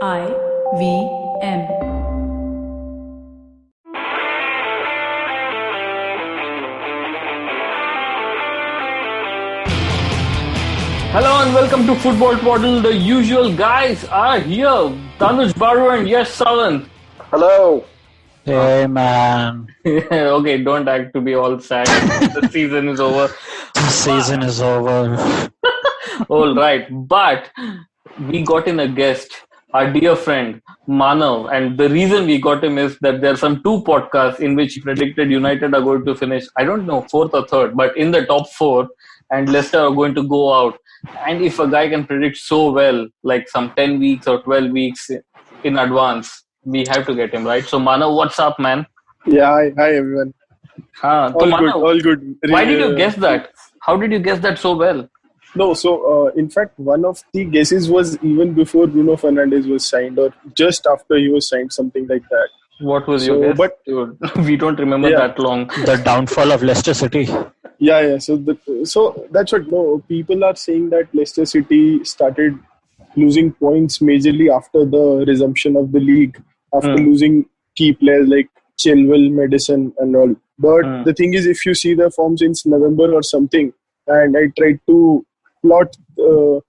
IVM. Hello and welcome to Football Twaddle. The usual guys are here. Tanuj Baru and Yash Sawant. Hello. Hey man. Okay, don't act to be all sad. The season is over. The season is over. All right, but we got in a guest, our dear friend Manav, and the reason we got him is that there are some two podcasts in which he predicted United are going to finish, I don't know, fourth or third, but in the top four, and Leicester are going to go out. And if a guy can predict so well, like some 10 weeks or 12 weeks in advance, we have to get him, right? So Manav, what's up, man? Yeah, hi everyone. All good. Why did you guess that? How did you guess that so well? No, so in fact, one of the guesses was even before Bruno Fernandes was signed, or just after he was signed, something like that. What was your guess? But we don't remember that long. The downfall of Leicester City. Yeah. So that's what. No, people are saying that Leicester City started losing points majorly after the resumption of the league, after losing key players like Chilwell, Maddison, and all. But the thing is, if you see their form since November or something, and I tried to plot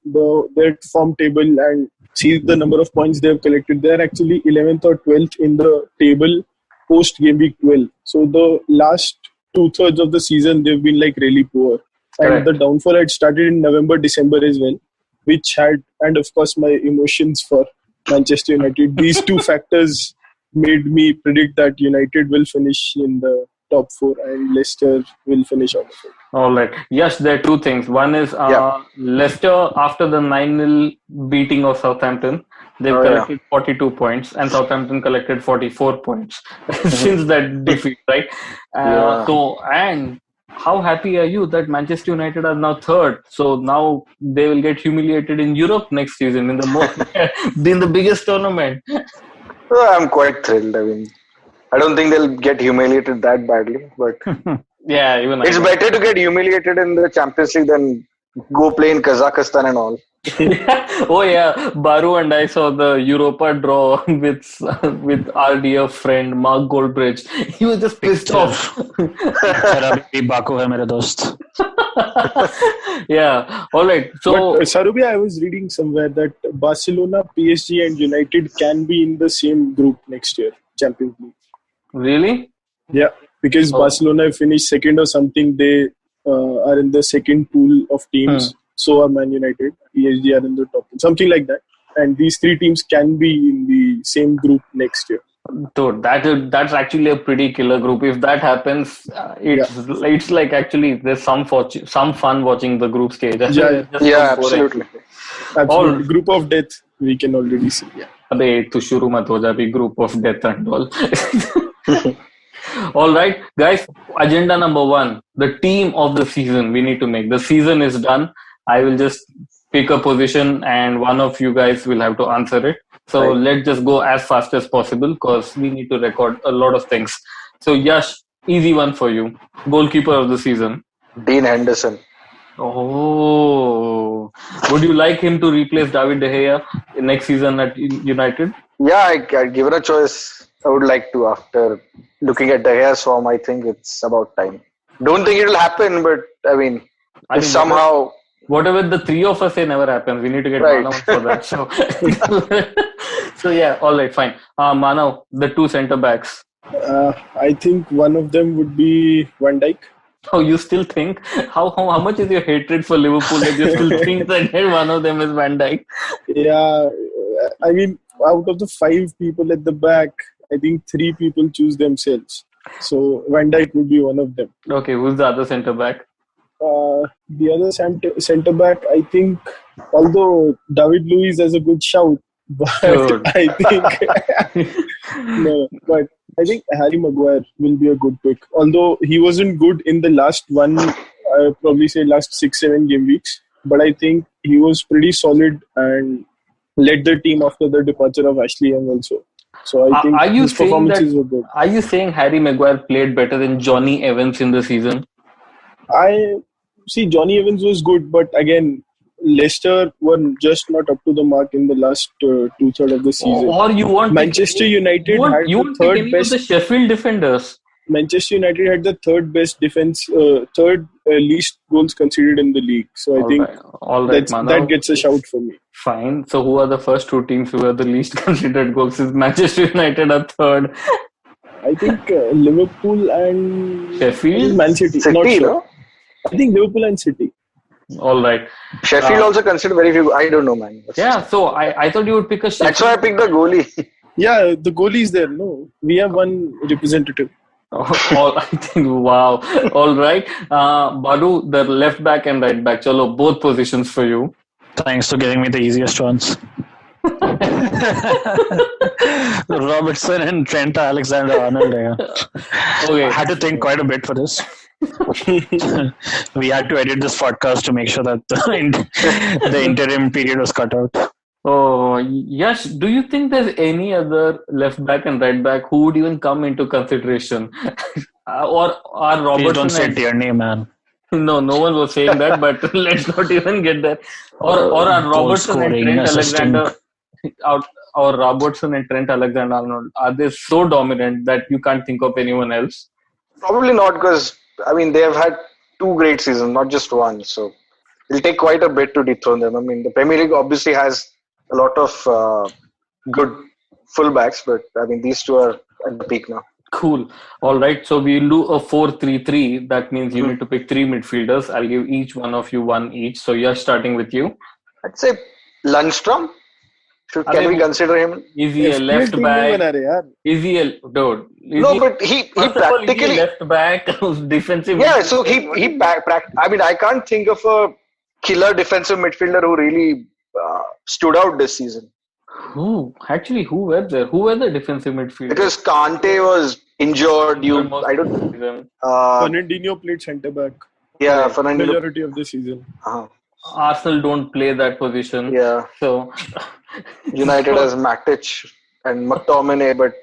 their form table and see the number of points they have collected, they are actually 11th or 12th in the table post game week 12. So the last 2/3 of the season they've been like really poor. And the downfall had started in November, December as well, which had, and of course my emotions for Manchester United. These two factors made me predict that United will finish in the top four and Leicester will finish out of it. All right. Yes, there are two things. One is Leicester, after the 9-0 beating of Southampton, they've collected 42 points and Southampton collected 44 points since that defeat, right? So, and how happy are you that Manchester United are now third? So now they will get humiliated in Europe next season in the biggest tournament. Well, I'm quite thrilled. I mean, I don't think they'll get humiliated that badly, but yeah, even it's better to get humiliated in the Champions League than go play in Kazakhstan and all. Oh yeah, Baru and I saw the Europa draw with our dear friend Mark Goldbridge. He was just pissed off. Baku hai mere dost. Yeah, all right. So, Saru, I was reading somewhere that Barcelona, PSG, and United can be in the same group next year, Champions League. Really? Yeah, because Barcelona finished second or something. They are in the second pool of teams. So are Man United. PSG are in the top. Something like that. And these three teams can be in the same group next year. So that's actually a pretty killer group. If that happens, it's like actually there's some fun watching the group stage. Absolutely. Group of death we can already see. Yeah. अबे तो शुरू मत हो जा भी group of death and all. All right, guys. Agenda number 1: the team of the season we need to make. The season is done. I will just pick a position and one of you guys will have to answer it. So let's just go as fast as possible because we need to record a lot of things. So Yash, easy one for you. Goalkeeper of the season. Dean Henderson. Oh, would you like him to replace David De Gea next season at United? Yeah, given a choice, I would like to. After looking at De Gea's form, I think it's about time. Don't think it will happen, but I mean somehow... Whatever the three of us say never happens. We need to get Manav for that. So yeah, all right, fine. Manav, the two centre backs. I think one of them would be Van Dijk. Oh, you still think? How much is your hatred for Liverpool that you still think that one of them is Van Dijk? Yeah, I mean, out of the 5 people at the back, I think 3 people choose themselves. So Van Dijk would be one of them. Okay, who's the other centre back? The other centre back, I think, although David Luiz has a good shout, but I think Harry Maguire will be a good pick. Although he wasn't good in the last probably say last 6-7 game weeks, but I think he was pretty solid and led the team after the departure of Ashley Young also. So I think his performances were good. Are you saying Harry Maguire played better than Johnny Evans in the season? I see Johnny Evans was good, but again, Leicester were just not up to the mark in the last two-thirds of the season. Or you won't Manchester pick any, United you won't, had you the won't pick third any of best. the Sheffield defenders. Manchester United had the third best defense, third least goals conceded in the league. So I think All right, that Manav. gets a shout for me. Fine. So who are the first two teams who are the least considered goals? Is Manchester United are third? I think Liverpool and Sheffield? Man City. City, Not sure. no? I think Liverpool and City. All right. Sheffield also considered very few. I don't know, man. Yeah, so I thought you would pick a Sheffield. That's why I picked the goalie. Yeah, the goalie is there. No, we have one representative. I think, wow. All right. Baru, the left back and right back. Chalo, both positions for you. Thanks for giving me the easiest ones. Robertson and Trent Alexander-Arnold. Yeah. Okay. I had to think quite a bit for this. We had to edit this podcast to make sure that the interim period was cut out. Oh, Yash, do you think there's any other left back and right back who would even come into consideration? Or are Please Robertson don't say and... Tierney, man. No one was saying that, but let's not even get there. Or are Goal Robertson and scoring, Trent assisting. Alexander or Robertson and Trent Alexander-Arnold, are they so dominant that you can't think of anyone else? Probably not, because I mean they have had two great seasons, not just one. So it'll take quite a bit to dethrone them. I mean, the Premier League obviously has a lot of good fullbacks, but I mean these two are at the peak now. Cool. All right. So we'll do a 4-3-3. That means you need to pick three midfielders. I'll give each one of you one each. So you're starting with you. I'd say Lundstrom. Can we consider him? Is he a left back? Is he a dude? No, but he practically left back defensive. Yeah, so I mean, I can't think of a killer defensive midfielder who really stood out this season. Who were there? Who were the defensive midfielders? Because Kante was injured. I don't. Fernandinho played centre back. Yeah, Fernandinho. Majority of the season. Arsenal don't play that position. Yeah. So United has Matic and McTominay, but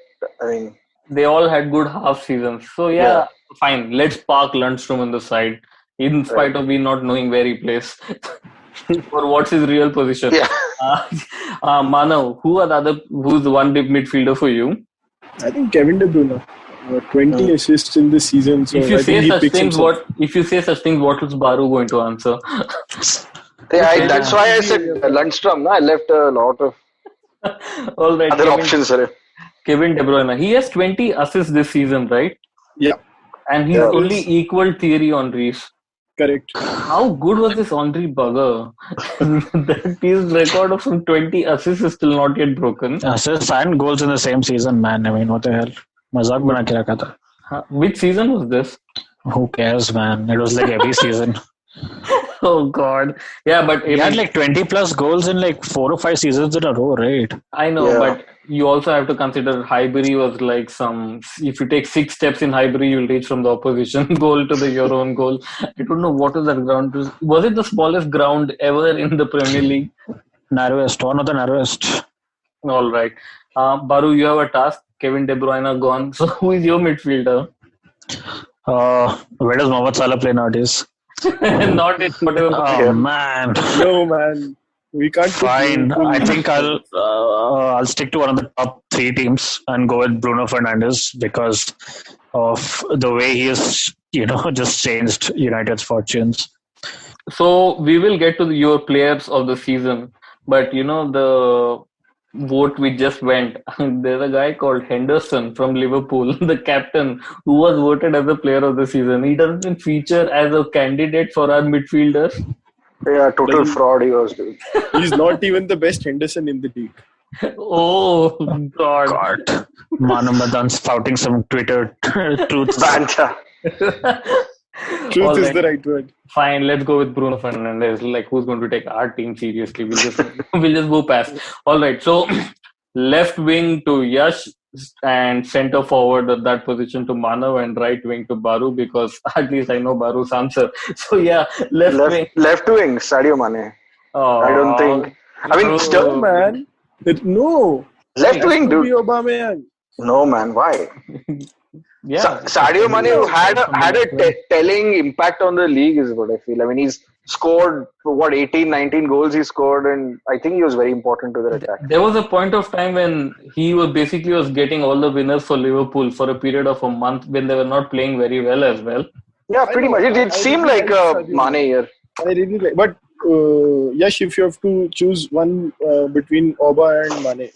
I mean they all had good half seasons. So yeah. Fine. Let's park Lundstrom on the side, in spite of me not knowing where he plays or what's his real position. Yeah. Manav, who's the one deep midfielder for you? I think Kevin De Bruyne. 20 assists in the season. So if you I say think such things, what is Baru going to answer? That's why I said Lundstrom. I left a lot of all right, other options. Kevin De Bruyne. He has 20 assists this season, right? Yeah. And he's only equal Thierry Henry's. Correct. How good was this Henry bugger? That his record of some 20 assists is still not yet broken. Assists and goals in the same season, man. I mean, what the hell? Mazak bana ke rakha tha. Which season was this? Who cares, man? It was like every season. Oh God. Yeah, but he had like 20 plus goals in like 4 or 5 seasons in a row, right? I know, but you also have to consider Highbury was like if you take 6 steps in Highbury, you'll reach from the opposition goal to your own goal. I don't know what is that ground. Was it the smallest ground ever in the Premier League? Narrowest, one of the narrowest. All right. Baru, you have a task. Kevin De Bruyne gone. So who is your midfielder? Where does Mohamed Salah play nowadays? Not it. Oh man. No man. We can't. Fine. I think I'll stick to one of the top 3 teams and go with Bruno Fernandes because of the way he has, just changed United's fortunes. So we will get to your players of the season, but the vote we just went. There's a guy called Henderson from Liverpool, the captain, who was voted as the player of the season. He doesn't even feature as a candidate for our midfielders. Yeah, total fraud he was doing. He's not even the best Henderson in the league. Oh God. Manav Madan's spouting some Twitter truths. Banta. Truth is the right word. Fine, let's go with Bruno Fernandes. Like, who's going to take our team seriously? We'll just go past. All right, so left wing to Yash and center forward at that position to Manav and right wing to Baru because at least I know Baru's answer. So yeah, left wing. Left wing, Sadio Mane. Oh, I don't think. I mean, no man. No. Left wing, dude. Aubameyang. No man, why? Yeah, Sadio Mane had a telling impact on the league is what I feel. I mean, he's scored 18, 19 goals he scored, and I think he was very important to their attack. There was a point of time when he was getting all the winners for Liverpool for a period of a month when they were not playing very well as well. Yeah, pretty much. It seemed like a Mane year. I really like, but Yash, if you have to choose one between Oba and Mane,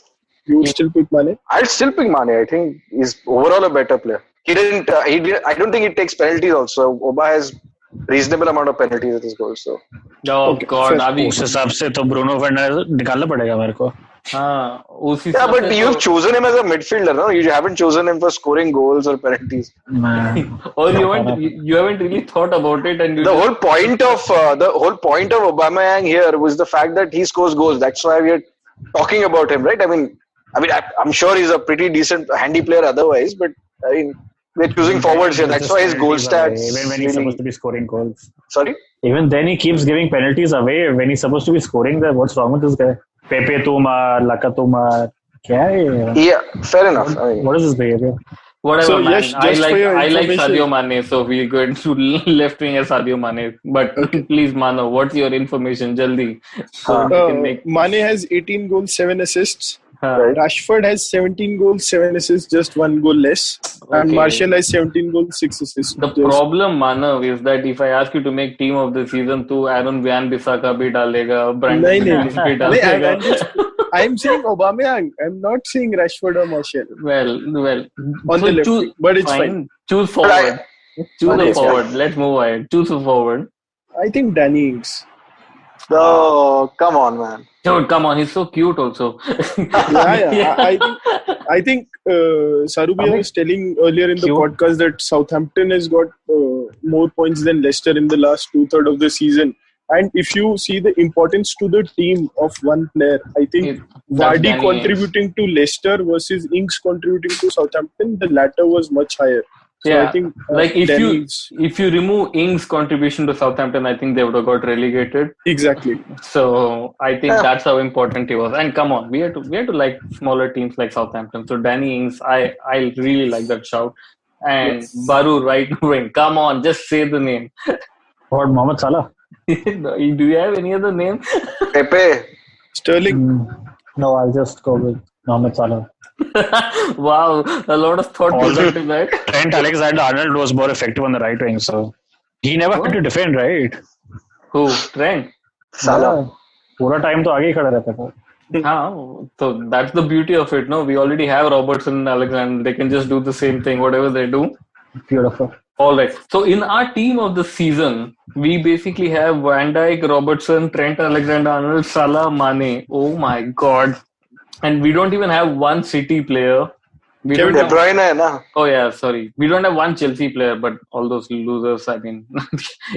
you would still pick Mane? I'd still pick Mane. I think he's overall a better player. He didn't. I don't think he takes penalties. Also, Oba has reasonable amount of penalties at his goals. So. Oh God! उस हिसाब से तो Bruno Fernandes निकालना पड़ेगा मेरे को. हाँ, उसी Yeah, but you've chosen him as a midfielder, no? You haven't chosen him for scoring goals or penalties. or you haven't really thought about it, and the whole point of Aubameyang here was the fact that he scores goals. That's why we are talking about him, right? I mean, I'm sure he's a pretty decent, handy player otherwise, but I mean, we're choosing forwards here. That's why his goal stats. Even when he's supposed to be scoring goals. Sorry? Even then, he keeps giving penalties away when he's supposed to be scoring them. What's wrong with this guy? Pepe tu maar, Laka tu maar. Yeah, fair enough. I mean, what is this behavior? Whatever, so, man. Yash, I like Sadio Mane, so we're going to left wing as Sadio Mane. But please, Manav, what's your information? Jaldi. Mane has 18 goals, 7 assists. Right. Rashford has 17 goals, 7 assists, just 1 goal less. Okay. And Martial has 17 goals, 6 assists. The problem, Manav, is that if I ask you to make team of the season, to Aaron Wan-Bissaka bhi dalega, Brandon bhi dalega. I'm saying Aubameyang. I'm not saying Rashford or Martial. Well. On the left, but it's fine. Choose forward. Choose a forward. Let's move ahead. Choose a forward. I think Danny Ings. Oh, come on, man. Dude, come on. He's so cute also. yeah. I think Saru was telling earlier in the podcast that Southampton has got more points than Leicester in the last 2/3 of the season. And if you see the importance to the team of one player, I think Vardy contributing to Leicester versus Ings contributing to Southampton, the latter was much higher. So yeah, I think like if you remove Ings' contribution to Southampton, I think they would have got relegated. Exactly. So I think that's how important he was. And come on, we have to like smaller teams like Southampton. So Danny Ings, I really like that shout. And Baru right wing. Come on, just say the name. What, Mohamed Salah? Do you have any other name? Pepe. Sterling. No, I'll just go with Mohamed Salah. Wow, a lot of thought goes into that. Trent Alexander-Arnold was more effective on the right wing, so he never had to defend, right? Who? Trent? Salah. पूरा time तो आगे ही खड़ा रहता था. So that's the beauty of it, no? We already have Robertson and Alexander. They can just do the same thing, whatever they do. Beautiful. All right. So in our team of the season, we basically have Van Dijk, Robertson, Trent Alexander-Arnold, Salah, Mane. Oh my God. And we don't even have one City player. De Bruyne hai na? Oh yeah, sorry. We don't have one Chelsea player, but all those losers, I mean,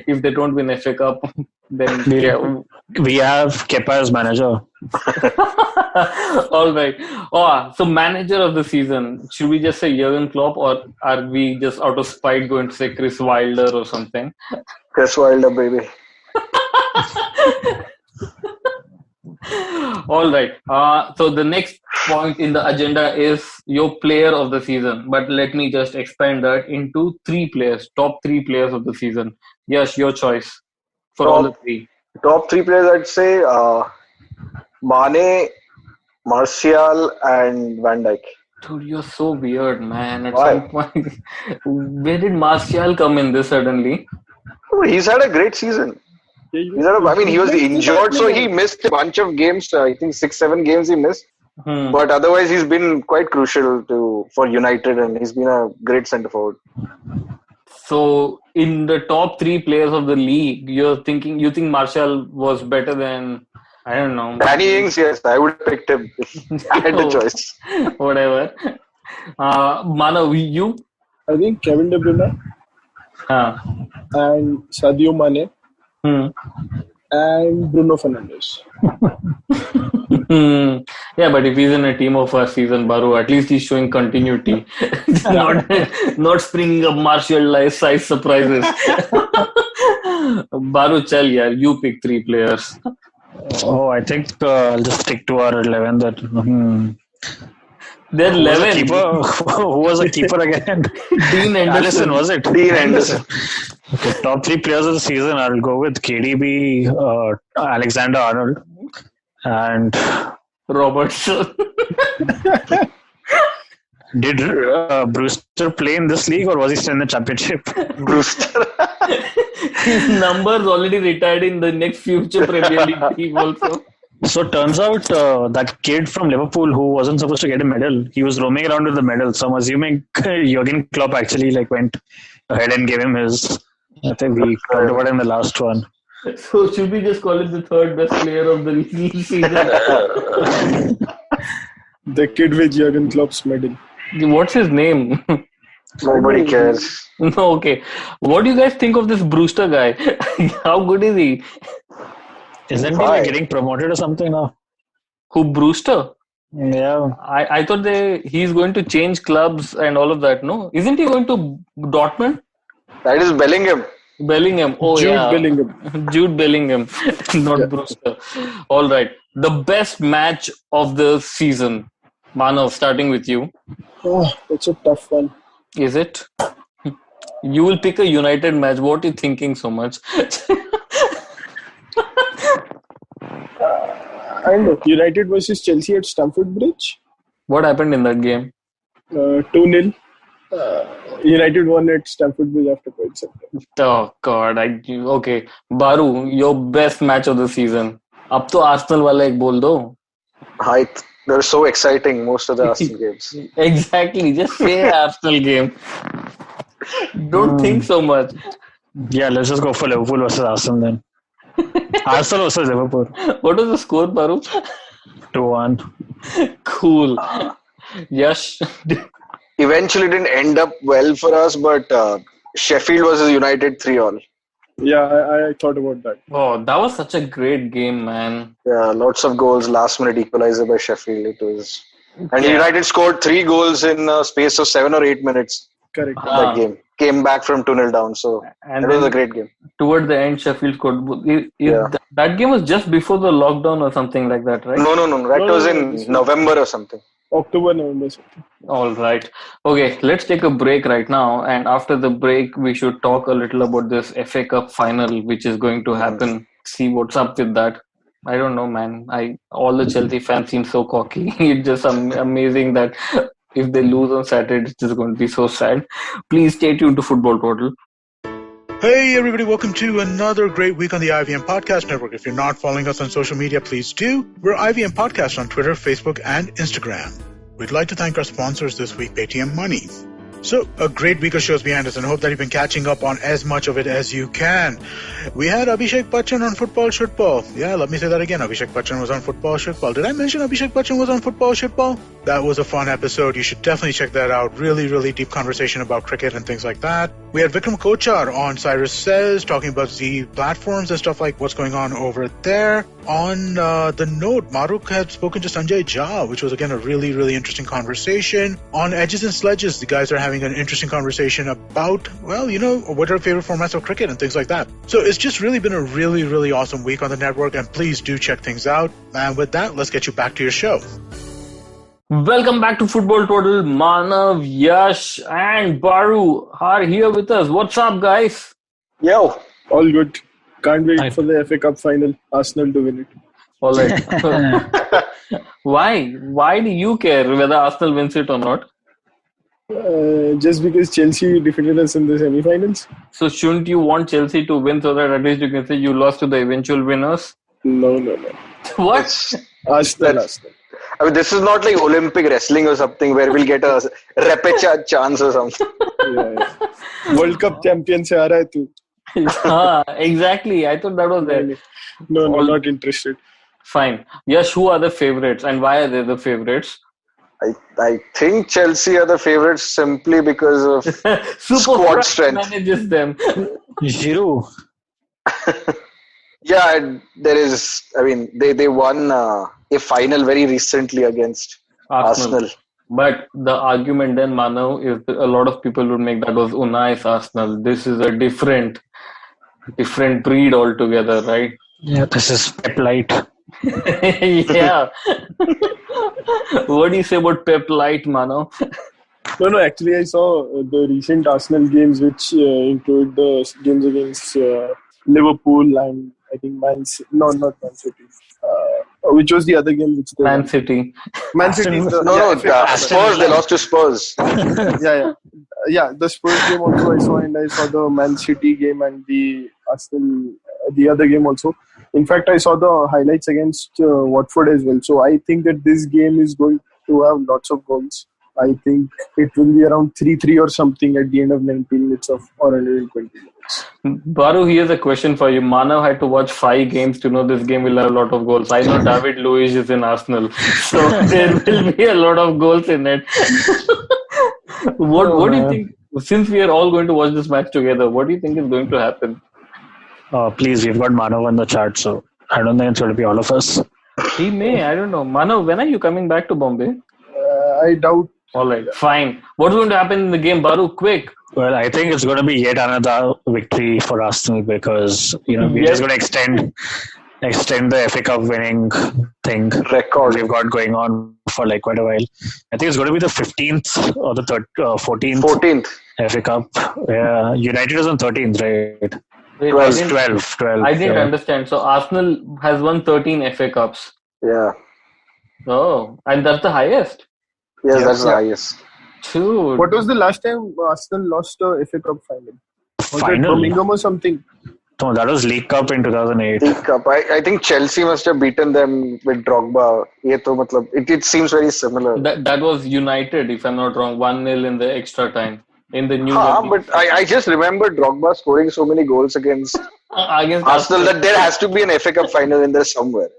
if they don't win FA Cup, then we have Kepa as manager. All right. Oh, so manager of the season, should we just say Jurgen Klopp, or are we just out of spite going to say Chris Wilder or something? Chris Wilder, baby. All right. So the next point in the agenda is your player of the season. But let me just expand that into 3 players, top 3 players of the season. Yes, your choice for all the 3. Top 3 players, I'd say Mane, Martial, and Van Dijk. Dude, you're so weird, man. At Why? some point, where did Martial come in this suddenly? Oh, he's had a great season. He was injured, so he missed a bunch of games. I think 6-7 games he missed. But otherwise, he's been quite crucial for United, and he's been a great centre forward. So, in the top 3 players of the league, you think Martial was better than, I don't know, Danny Ings? Yes, I would have picked him if I had the choice. Whatever. Manav, you? I think Kevin De Bruyne and Sadio Mane. And Bruno Fernandes. Yeah, but if he's in a team of our season, Baru, at least he's showing continuity. not springing up Martial-size surprises. Baru, chal yaar, you pick 3 players. Oh, I think I'll just stick to our 11. They're 11. Who was the keeper again? Dean Anderson. Was it? Dean Anderson. Okay, top 3 players of the season. I'll go with KDB, Alexander Arnold, and Robertson. did Brewster play in this league or was he still in the championship? Brewster. His numbers already retired in the next future Premier League team also. So turns out that kid from Liverpool who wasn't supposed to get a medal, he was roaming around with the medal. So I'm assuming Jurgen Klopp actually went ahead and gave him his. I think we talked about it in the last one. So should we just call it the third best player of the season? The kid with Jurgen Klopp's medal. What's his name? Nobody cares. No, okay. What do you guys think of this Brewster guy? How good is he? Isn't he Why? getting promoted or something now? Who, Brewster? Yeah. I thought he's going to change clubs and all of that, no? Isn't he going to Dortmund? That is Bellingham. Bellingham. Oh, Jude yeah. Bellingham. Jude Bellingham, not Brewster. All right. The best match of the season. Manav, starting with you. Oh, that's a tough one. Is it? You will pick a United match. What are you thinking so much? I don't know. United versus Chelsea at Stamford Bridge. What happened in that game? 2-0. United won at Stamford Bridge after quite some time. Oh God! Okay. Baru, your best match of the season. अब तो Arsenal वाला एक बोल दो. They're so exciting, most of the Arsenal games. Exactly. Just say Arsenal game. Don't think so much. Yeah, let's just go for Liverpool versus Arsenal then. Arsenal versus Liverpool. What was the score, Baru? 2-1. Cool. Yash. Eventually didn't end up well for us, but Sheffield versus United 3-all. Yeah, I thought about that. Oh, that was such a great game, man. Yeah, lots of goals, last minute equalizer by Sheffield. It was, and Yeah. United scored 3 goals in a space of 7 or 8 minutes. Correct. That game came back from 2-0 down, so And it was then a great game. toward the end, Sheffield scored. Yeah. That game was just before the lockdown or something like that, right? No. That was No, in this was- November or something. October, November. Something. All right. Okay, let's take a break right now. And after the break, we should talk a little about this FA Cup final, which is going to happen. See what's up with that. I don't know, man. All the Chelsea fans seem so cocky. It's just amazing that if they lose on Saturday, it's just going to be so sad. Please stay tuned to Football Total. Hey everybody, welcome to another great week on the IVM Podcast Network. If you're not following us on social media, please do. We're IVM Podcast on Twitter, Facebook, and Instagram. We'd like to thank our sponsors this week, Paytm Money. So, a great week of shows behind us and hope that you've been catching up on as much of it as you can. We had Abhishek Bachchan on Football Shitball. Yeah, let me say that again. Abhishek Bachchan was on Football Shitball. Did I mention Abhishek Bachchan was on Football Shitball? That was a fun episode. You should definitely check that out. Really, really deep conversation about cricket and things like that. We had Vikram Kochar on Cyrus Says, talking about the platforms and stuff like what's going on over there. On the note, Maruk had spoken to Sanjay Jha, which was again a really, really interesting conversation. On Edges and Sledges, the guys are having an interesting conversation about, well, what are favorite formats of cricket and things like that. So it's just really been a really, really awesome week on the network, and please do check things out. And with that, let's get you back to your show. Welcome back to Football Total. Manav, Yash, and Baru are here with us. What's up, guys? Yo, All good. Can't wait Hi. for the FA Cup final. Arsenal to win it. All right. Why? Why do you care whether Arsenal wins it or not? Just because Chelsea defeated us in the semi-finals? So shouldn't you want Chelsea to win so that at least you can say you lost to the eventual winners? No. What? Arsenal. I mean, this is not like Olympic wrestling or something where we'll get a repechage chance or something. Yeah. World Cup champion se aa raha hai tu. Exactly. I thought that was there. No, not interested. Fine. Yash, who are the favorites and why are they the favorites? I think Chelsea are the favorites simply because of Super squad Prime strength. manages them. Giroud. Yeah, and there is. I mean, they won a final very recently against Arsenal. But the argument then, Manav, is that a lot of people would make that was Unai's Arsenal. This is a different breed altogether, right? Yeah, this is Pep Light. Yeah. What do you say about Pep Light, Manav? No, actually, I saw the recent Arsenal games, which include the games against Liverpool and I think not Man City. Which was the other game which they Man won? City. Man City. Spurs. They lost to Spurs. Yeah. The Spurs game also I saw, and I saw the Man City game and the Arsenal, the other game also. In fact, I saw the highlights against Watford as well. So I think that this game is going to have lots of goals. I think it will be around 3-3 or something at the end of 19 minutes of or 120 minutes. Baru, here's a question for you. Manav had to watch 5 games to know this game will have a lot of goals. I know David Luiz is in Arsenal, so there will be a lot of goals in it. What do you think? Since we are all going to watch this match together, what do you think is going to happen? Please, we've got Manav on the chat, so I don't think it's going to be all of us. He may. I don't know. Manav, when are you coming back to Bombay? I doubt. All right, fine. What's going to happen in the game, Baru? Quick. Well, I think it's going to be yet another victory for Arsenal because we're just going to extend the FA Cup winning thing Record. we've got going on for like quite a while. I think it's going to be the 15th or the 14th FA Cup. Yeah, United is on 13th, right? Wait, 12. I didn't understand. So Arsenal has won 13 FA Cups. Yeah. Oh, and that's the highest. Yes, that's the highest. Dude. What was the last time Arsenal lost a FA Cup final? Was it Birmingham or something? No, that was League Cup in 2008. League Cup. I think Chelsea must have beaten them with Drogba. It seems very similar. That was United, if I'm not wrong, 1-0 in the extra time. In the new but I just remember Drogba scoring so many goals against Arsenal that there has to be an FA Cup final in there somewhere.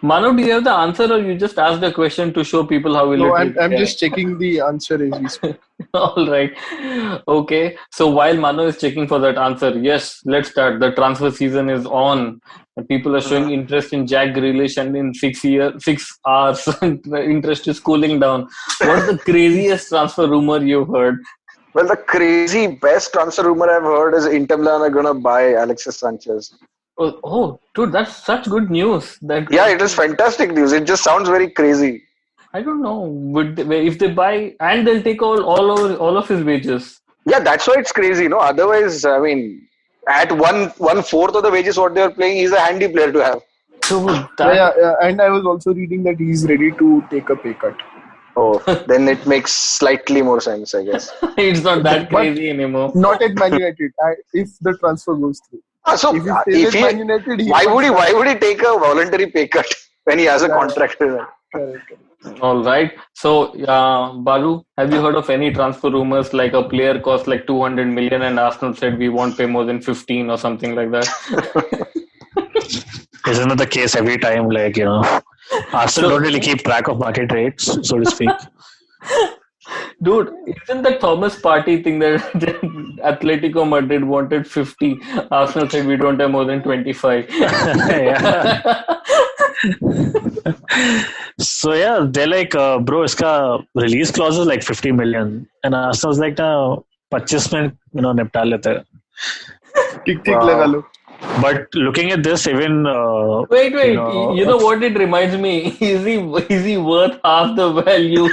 Manu, do you have the answer or you just asked the question to show people how illiterate? No, I'm just checking the answer as we speak. All right. Okay. So while Manu is checking for that answer, yes, let's start. The transfer season is on. People are showing interest in Jack Grealish, and in 6 hours, interest is cooling down. What's the craziest transfer rumor you've heard? Well, the best transfer rumor I've heard is Inter Milan are going to buy Alexis Sanchez. Oh, dude, that's such good news. Yeah, it is fantastic news. It just sounds very crazy. I don't know. If they buy, and they'll take all of his wages. Yeah, that's why it's crazy, no? Otherwise, I mean, at 1/4 of the wages what they're playing, he's a handy player to have. Dude, and I was also reading that he's ready to take a pay cut. Oh, then it makes slightly more sense, I guess. It's not that crazy anymore. Not at Man United, if the transfer goes through. So why would he take a voluntary pay cut when he has a contract? Correct. All right. So, Baru, have you heard of any transfer rumors like a player cost like 200 million and Arsenal said we won't pay more than 15 or something like that? Isn't it the case every time? Like, Arsenal don't really keep track of market rates, so to speak. Dude, isn't the Thomas Partey thing that Atletico Madrid wanted 50? Arsenal said we don't have more than 25. So yeah, they're like, bro, iska release clause is like 50 million. And Arsenal's like, 25 mein, nipta lete hain. Tik laga lo. But looking at this, even wait, you know what it reminds me? Is he worth half the value?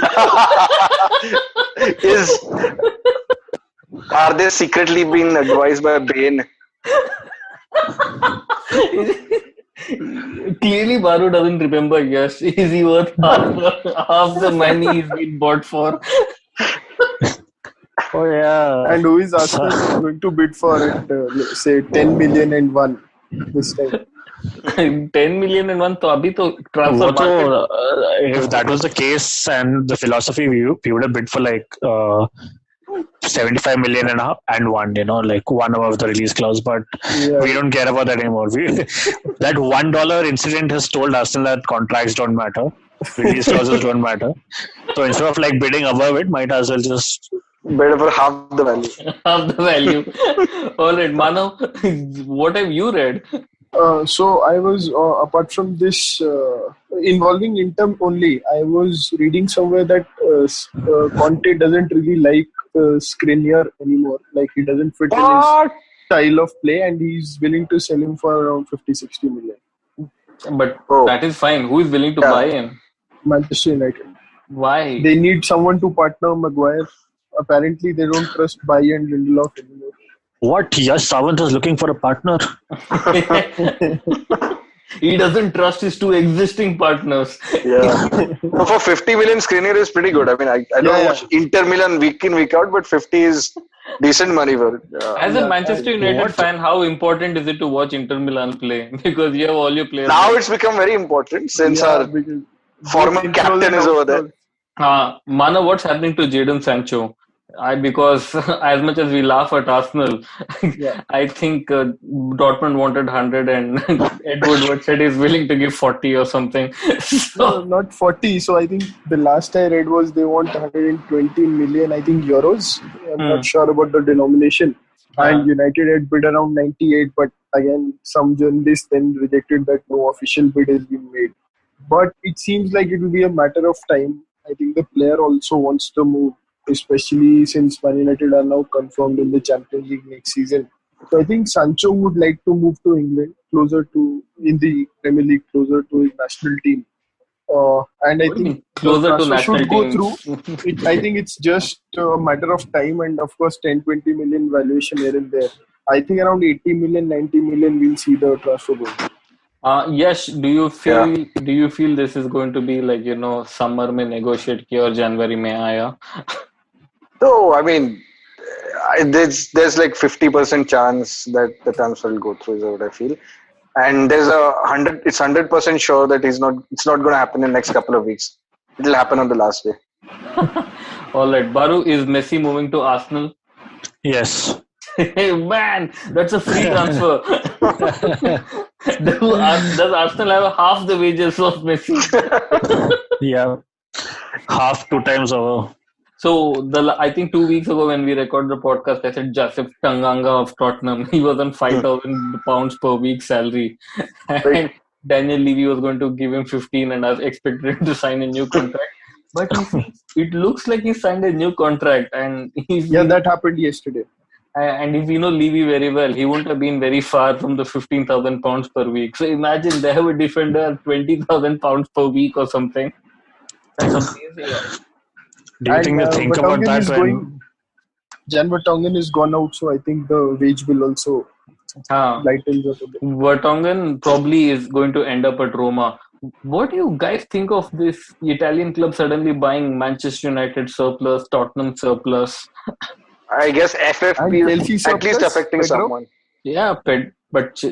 Are they secretly being advised by Bain? Clearly, Baru doesn't remember Yash. Is he worth half the money he's been bought for? Oh yeah. And who is Arsenal going to bid for it? Say 10 million and one this time. 10 million and one. So abhi to transfer market. If that was the case and the philosophy, we would have bid for like 75 million and one, like one above the release clause. But we don't care about that anymore. That $1 incident has told Arsenal that contracts don't matter, release clauses don't matter. So instead of like bidding above it, might as well just bid for half the value. Half the value. All right, Manav, what have you read? So I was, apart from this, involving Inter only, I was reading somewhere that Conte doesn't really like Skriniar anymore. Like he doesn't fit in his style of play, and he's willing to sell him for around 50-60 million. But that is fine. Who is willing to buy him? Manchester United. Why? They need someone to partner Maguire. Apparently, they don't trust Bailly and Lindelof anymore. What? Yash Sawant is looking for a partner? He doesn't trust his two existing partners. Yeah. No, for 50 million, Skriniar is pretty good. I mean, I don't watch Inter Milan week in, week out, but 50 is decent money for it. As a Manchester United fan, how important is it to watch Inter Milan play? Because you have all your players. Now it's become very important since our former captain is over there. Manav, what's happening to Jadon Sancho? Because as much as we laugh at Arsenal, I think Dortmund wanted 100 and Ed Woodward said he's willing to give 40 or something. No, not 40. So I think the last I read was they want 120 million, I think, euros. I'm not sure about the denomination. And United had bid around 98, but again, some journalists then rejected that no official bid has been made. But it seems like it will be a matter of time. I think the player also wants to move, especially since Man United are now confirmed in the Champions League next season. So I think Sancho would like to move to England, in the Premier League, closer to his national team. And I think closer to national should go through. I think it's just a matter of time, and of course 10-20 million valuation here and there. I think around 80 million, 90 million we'll see the transfer go. Yash, do you feel this is going to be like, summer mein negotiate kiya aur January mein aaya? So, I mean, there's like 50% chance that the transfer will go through is what I feel. And there's it's 100% sure that it's not going to happen in the next couple of weeks. It'll happen on the last day. All right. Baru, is Messi moving to Arsenal? Yes. Hey, man, that's a free transfer. Does Arsenal have half the wages of Messi? Yeah. Half 2 times over. So, I think 2 weeks ago when we recorded the podcast, I said Joseph Tanganga of Tottenham. He was on £5,000 per week salary. And Daniel Levy was going to give him 15 and I expected him to sign a new contract. But it looks like he signed a new contract. And that happened yesterday. And if you know Levy very well, he wouldn't have been very far from the £15,000 per week. So imagine they have a defender £20,000 per week or something. That's amazing. Do you think they think about that when Jan Vertonghen is gone out, so I think the wage bill also lightens up a bit. Vertonghen probably is going to end up at Roma. What do you guys think of this Italian club suddenly buying Manchester United surplus, Tottenham surplus? I guess FFP is at least affecting someone. Yeah, but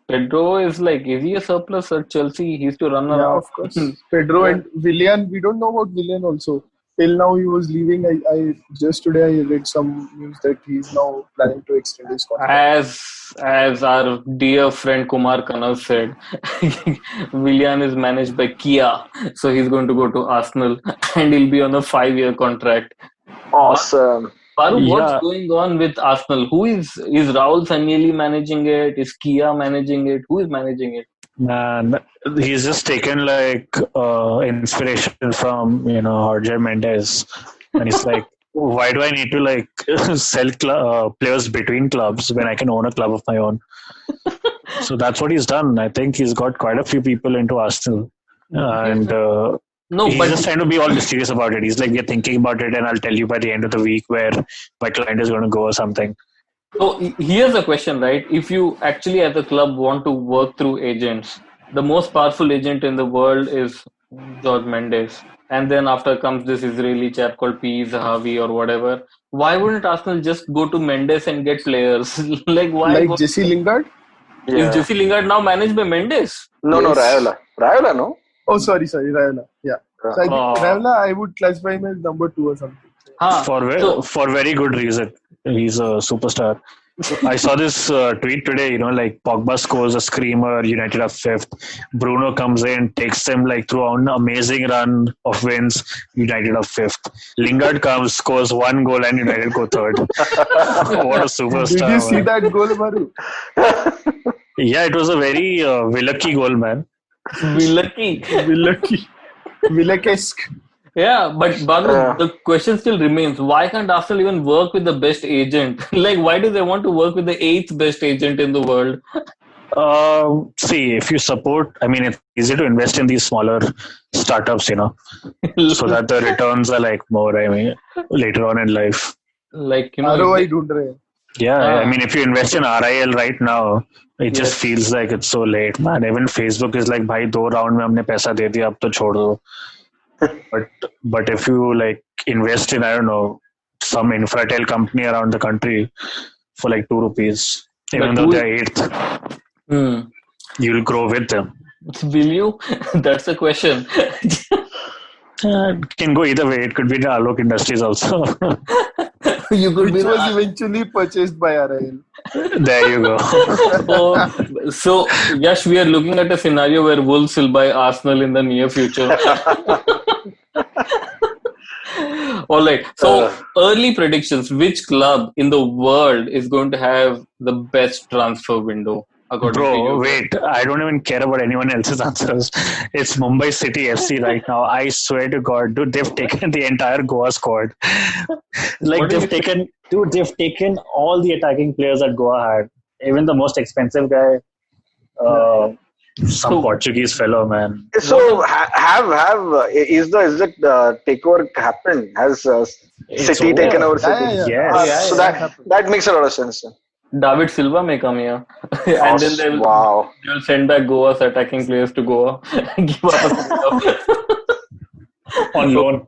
Pedro is he a surplus at Chelsea? He used to run around. Yeah, of course. Pedro and Willian, we don't know about Willian also. Till now he was leaving. I just today I read some news that he's now planning to extend his contract. As our dear friend Kumar Kanal said, Willian is managed by Kia, so he's going to go to Arsenal and he'll be on a 5-year contract. Awesome. Baru, what's going on with Arsenal? Who is Raul Sanllehi managing it? Is Kia managing it? Who is managing it? Man, he's just taken inspiration from Jorge Mendes, and he's like, why do I need to sell players between clubs when I can own a club of my own? So that's what he's done. I think he's got quite a few people into Arsenal, and he's just trying to be all mysterious about it. He's like, we're thinking about it, and I'll tell you by the end of the week where my client is going to go or something. So here's a question, right? If you actually as a club want to work through agents, the most powerful agent in the world is Jorge Mendes. And then after comes this Israeli chap called P. Zahavi or whatever. Why wouldn't Arsenal just go to Mendes and get players? Like Jesse Lingard? Yeah. Is Jesse Lingard now managed by Mendes? No, Raiola. Raiola, no? Oh, sorry, Raiola. Yeah. So I think Raiola, I would classify him as number 2 or something. For very good reason. He's a superstar. I saw this tweet today, Pogba scores a screamer, United are 5th. Bruno comes in, takes them through an amazing run of wins, United are 5th. Lingard comes, scores 1 goal and United go 3rd. What a superstar. Did you see that goal, Baru? Yeah, it was a very Villaki goal, man. Villakesque. Yeah, but Baru, the question still remains. Why can't Arsenal even work with the best agent? Why do they want to work with the 8th best agent in the world? See, if you support, I mean, it's easy to invest in these smaller startups, so that the returns are like more, I mean, later on in life. Like, ROI ढूंढ रहे हैं. Yeah, I mean, if you invest in RIL right now, it just Yes. feels like it's so late, man. Even Facebook is like, भाई 2 round में हमने पैसा दे दिया, अब तो छोड़ दो. But if you like invest in, I don't know, some infratel company around the country for like ₹2, even But though who- they're eighth, you'll grow with them. Will you? That's the question. It can go either way. It could be the Alok Industries also. You could be Which was the, eventually purchased by RIL. There you go. so Yash, we are looking at a scenario where Wolves will buy Arsenal in the near future. All right. So early predictions: which club in the world is going to have the best transfer window? According to Bro, you? wait. I don't even care about anyone else's answers. It's Mumbai City FC right now. I swear to God, dude, they've taken the entire Goa squad. Like, What do you they've taken all the attacking players that Goa had. Even the most expensive guy, some So- Portuguese fellow, man. So is the takeover happened? Has It's City over. taken over City? Yes. So that makes a lot of sense. David Silva may come here, and then they'll Wow. send back Goa's attacking players to Goa and give up. On loan.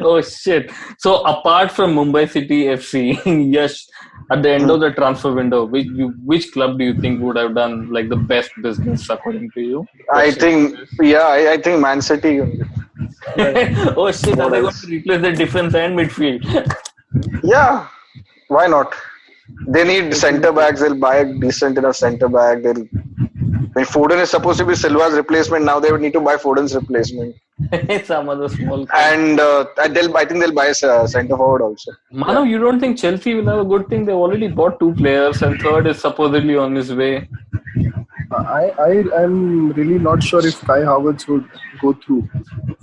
Oh shit! So apart from Mumbai City FC, Yash, at the end of the transfer window, which club do you think would have done like the best business according to you? I think Man City. Oh shit! Are they going to replace the defense and midfield? Yeah, why not? They need centre backs. They'll buy a decent enough centre back. When Foden is supposed to be Silva's replacement, now they would need to buy Foden's replacement. Some other small. And I think they'll buy a centre forward also. Manav, you don't think Chelsea will have a good thing? They've already bought 2 players, and third is supposedly on his way. I'm really not sure if Kai Havertz would go through.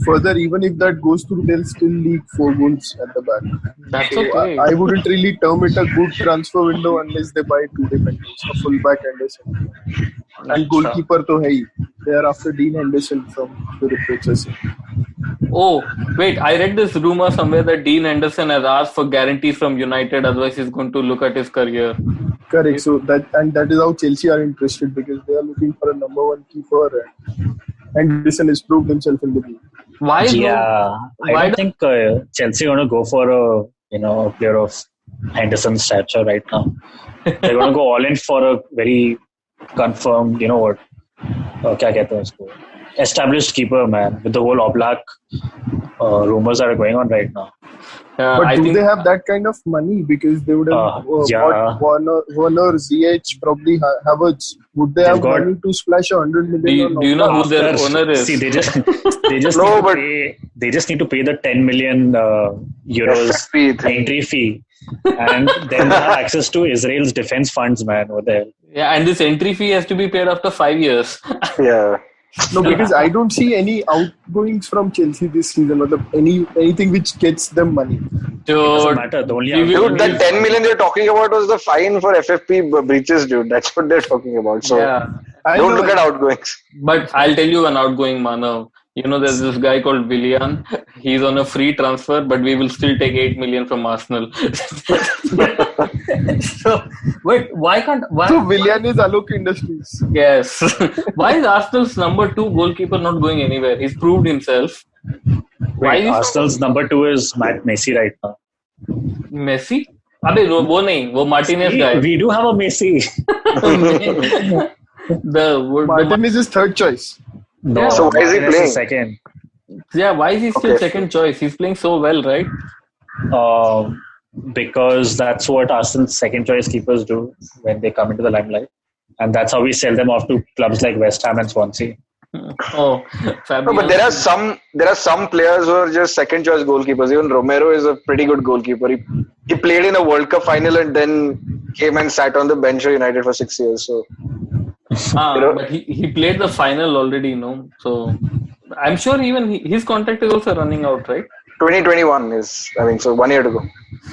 Further, even if that goes through, they'll still leak 4 goals at the back. That's So okay. I wouldn't really term it a good transfer window unless they buy 2 defenders, a fullback and a centre. And goalkeeper to hai. They are after Dean Henderson from the replaces. Oh, wait, I read this rumor somewhere that Dean Henderson has asked for guarantees from United, otherwise he's going to look at his career. Correct. So that is how Chelsea are interested, because they are looking for a number 1 keeper, and Henderson has proved himself in the league. Why is Yeah, I why don't think Chelsea going to go for a player of Henderson's stature right now. They're going to go all in for a very confirmed, what? क्या कहते हैं उसको? Established keeper, man, with the whole Oblak rumors that are going on right now. But I do think they have that kind of money? Because they would have yeah. bought Werner, ZH, probably Havertz. Would they have got- money to splash 100 million? do you know who their After- owner is? See, they just No, but- they just need to pay the 10 million euros FFP thing. entry fee, and then they have access to Israel's defense funds, man, over there. Yeah, and this entry fee has to be paid after 5 years. Yeah. No, because I don't see any outgoings from Chelsea this season, or anything which gets them money. So, Doesn't matter. The only we will- Dude, that 10 million they're talking about was the fine for FFP breaches, dude. That's what they're talking about. So yeah. don't look at outgoings. But I'll tell you an outgoing Manav. There's this guy called Willian. He's on a free transfer, but we will still take 8 million from Arsenal. So, wait, why? So Willian is Alok Industries. Yes. Why is Arsenal's number 2 goalkeeper not going anywhere? He's proved himself. Why Wait, is Arsenal's number 2 is Matt Messi right now. Messi? अबे वो नहीं, वो Martinez guy. We do have a Messi. Martin is his third choice. No, Yeah. So why is he Martinez playing? second? Yeah, why is he still Okay. second choice? He's playing so well, right? Because that's what Arsenal's second choice keepers do when they come into the limelight, and that's how we sell them off to clubs like West Ham and Swansea. Oh, No, but there are some players who are just second choice goalkeepers. Even Romero is a pretty good goalkeeper. He played in a World Cup final and then came and sat on the bench for United for 6 years. So but he played the final already, So I'm sure even his contract is also running out, right? 2021 is, I mean, so 1 year to go.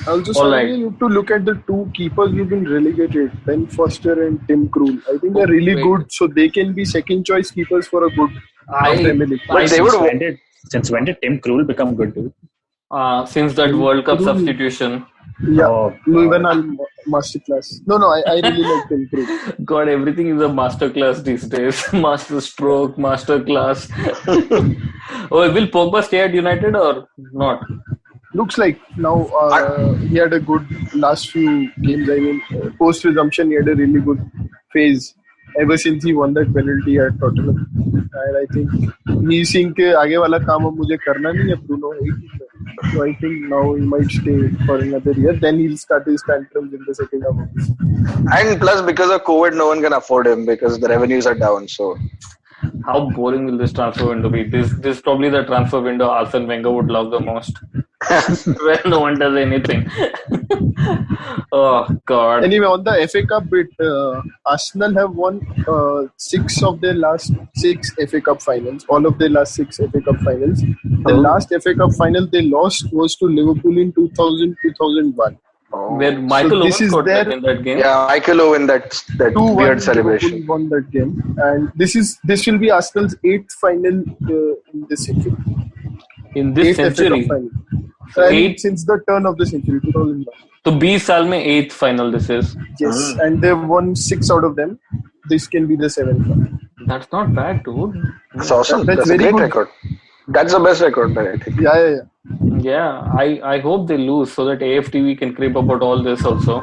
Also, All Saru, right. you need to look at the two keepers who've been relegated, Ben Foster and Tim Krul. I think they're really Wait. good, so they can be second choice keepers for a good Premier League. But they would. Since when did Tim Krul become good, dude? Since that World Cup Krul. substitution. Yeah, Oh, Luivan masterclass. No, I really like Tim Krul. God, everything is a masterclass these days. Master stroke, masterclass. Oh, will Pogba stay at United or not? Looks like now he had a good last few games. I mean, post resumption, he had a really good phase ever since he won that penalty at Tottenham. And I think he's seeing कि आगे वाला काम अब मुझे करना नहीं है, Bruno है ही ठीक है. So I think now he might stay for another year. Then he'll start his tantrums in the second half. And plus, because of COVID, no one can afford him because the revenues are down. So How boring will this transfer window be? This is probably the transfer window Arsene Wenger would love the most. Where no one does anything. Oh, God. Anyway, on the FA Cup bit, Arsenal have won 6 of their last 6 FA Cup finals. All of their last 6 FA Cup finals. The last FA Cup final they lost was to Liverpool in 2000-2001. Where Michael Owen is scored their- in that game. yeah, Michael Owen, that 2-1 weird celebration. Liverpool won that game, and this will be Arsenal's 8th final in this century. In this 8th FA century. Cup final. I mean, Eight- since the turn of the century, 2001. So 20 साल में 8th final this is. Yes, and they've won 6 out of them. This can be the 7th one. That's not bad, dude. That's awesome. That's That's a very great good. record. That's the best record, I think. Yeah. Yeah, I hope they lose so that AFTV can creep about all this also.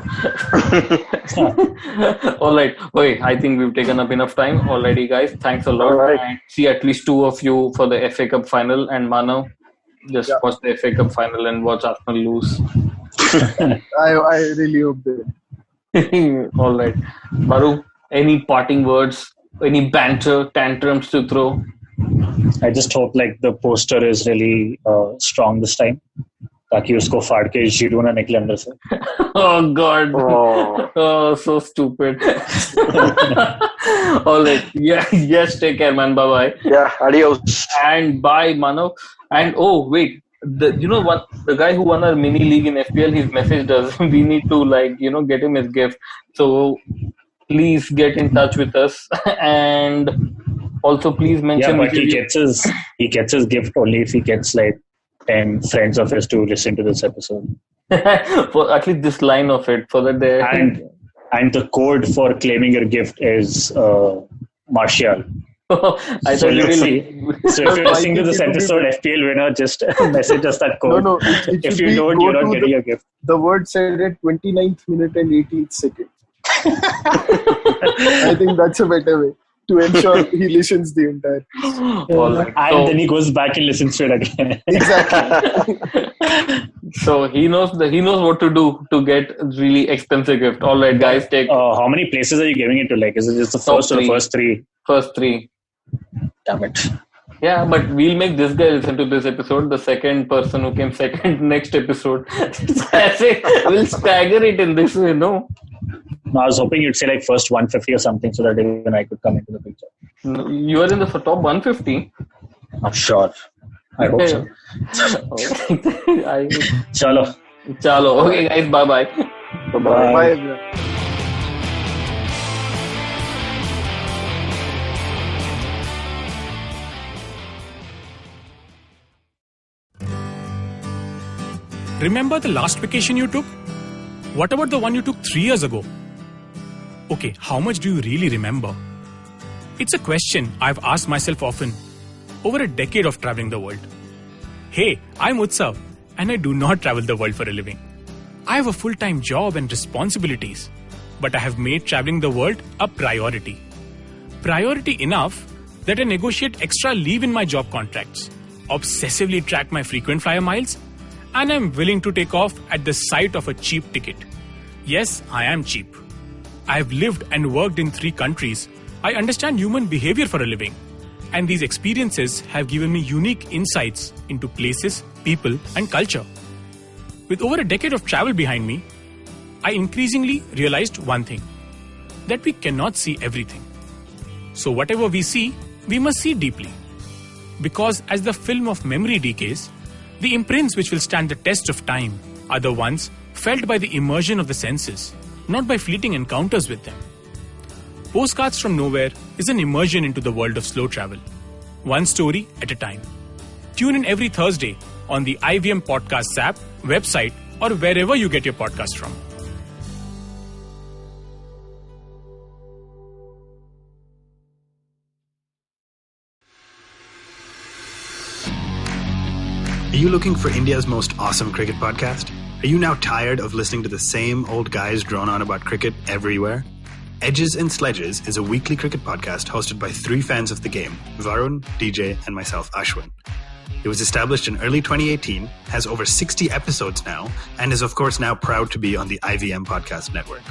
All right. Okay, I think we've taken up enough time already, guys. Thanks a lot. All right. And see at least 2 of you for the FA Cup final. And Manav, just watch the FA Cup final and watch Arsenal lose. I really hope they. All right. Baru, any parting words? Any banter, tantrums to throw? I just hope like the poster is really strong this time. ताकि उसको फाड़ के zero ना निकले अंदर से. Oh God! Oh, so stupid. All right. Yeah. Yes. Take care, man. Bye bye. Yeah, adios. And bye, Manav. And oh wait, the guy who won our mini league in FPL, he's messaged us. We need to get him his gift. So please get in touch with us and also please mention. Yeah, but he gets his gift only if he gets like 10 friends of his to listen to this episode. For at least this line of it, so that they and the code for claiming your gift is Martial. I So thought you let's will. see. So if you're listening to this episode, FPL winner, just message us that code. No, it If should you be don't, go you're not to getting your gift. The word said at 29th minute and 18th second. I think that's a better way to ensure he listens the entire. All right. And then he goes back and listens to it again. Exactly. So he knows what to do to get really expensive gift. All right, guys, take How many places are you giving it to? Like, is it just the Top first or the three. first 3? first 3. Damn it. Yeah, but we'll make this guy listen to this episode. The second person who came second next episode. We'll stagger it in this way, no? No, I was hoping you'd say like first 150 or something so that even I could come into the picture. You are in the top 150. Not sure. I hope so. Chalo. Chalo. Okay, guys. Bye-bye. Bye. Bye, everyone. Remember the last vacation you took? What about the one you took 3 years ago? Okay, how much do you really remember? It's a question I've asked myself often over a decade of traveling the world. Hey, I'm Utsav and I do not travel the world for a living. I have a full-time job and responsibilities, but I have made traveling the world a priority. Priority enough that I negotiate extra leave in my job contracts, obsessively track my frequent flyer miles, and I'm willing to take off at the sight of a cheap ticket. Yes, I am cheap. I've lived and worked in 3 countries. I understand human behavior for a living. And these experiences have given me unique insights into places, people, and culture. With over a decade of travel behind me, I increasingly realized one thing, that we cannot see everything. So whatever we see, we must see deeply. Because as the film of memory decays, The imprints which will stand the test of time are the ones felt by the immersion of the senses, not by fleeting encounters with them. Postcards from Nowhere is an immersion into the world of slow travel, one story at a time. Tune in every Thursday on the IVM Podcast app, website, or wherever you get your podcast from. Are you looking for India's most awesome cricket podcast? Are you now tired of listening to the same old guys drone on about cricket everywhere? Edges and Sledges is a weekly cricket podcast hosted by three fans of the game, Varun, DJ, and myself, Ashwin. It was established in early 2018, has over 60 episodes now, and is of course now proud to be on the IVM Podcast Network.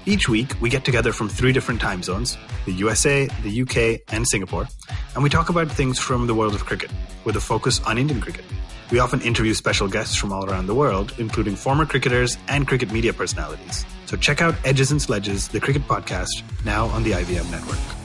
Each week, we get together from three different time zones, the USA, the UK, and Singapore, and we talk about things from the world of cricket, with a focus on Indian cricket. We often interview special guests from all around the world, including former cricketers and cricket media personalities. So check out Edges and Sledges, the cricket podcast, now on the IVM network.